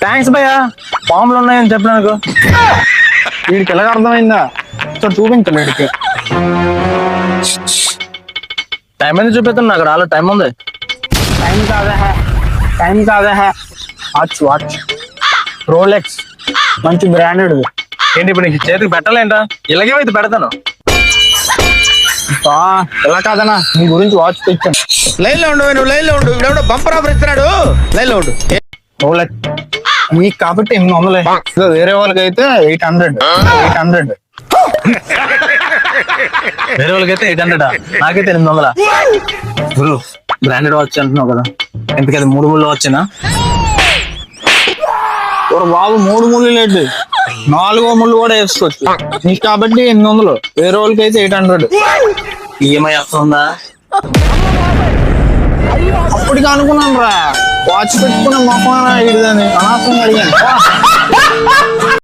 Thanks భయ్యా, పాములు ఉన్నాయని చెప్పినాను. వీడికి ఎలాగ అర్థమైందా? చూపించండి వీడికి. టైం అనేది చూపిస్తాను, నాకు రాలే. టైం ఉంది. టైం కాదా వాచ్ వాచ్ రోలెక్స్, మంచి బ్రాండెడ్. ఏంటి ఇప్పుడు నీకు చేతికి పెట్టాలేంటా? ఇలాగే అయితే పెడతాను. ఎలా కాదనా, నీ గురించి వాచ్ తెచ్చాను. లైన్ లో ఉండు, నువ్వు లైన్ లో ఉండు. ఇప్పుడు బంపర్ ఆఫర్ ఇస్తున్నాడు, లైన్ లో ఉండు. రోలెక్స్ నీకు కాబట్టి 800. వేరే వాళ్ళకి అయితే 800. వేరే వాళ్ళకి అయితే 800, నాకైతే 800. బ్రాండెడ్ వాచ్ అంటున్నావు కదా, ఎందుకది 3 ముళ్ళు వచ్చేనా? బాబు 3 ముళ్ళు లేదు, 4వ ముళ్ళు కూడా వేసుకోవచ్చు. నీకు కాబట్టి 800, వేరే వాళ్ళకి అయితే 800. ఈఎంఐ వస్తుందా? అప్పటికి అనుకున్నాను రా, వాచ్ పెట్టుకున్న మొహం ఇడిదని అనవసరంగా అడిగాను.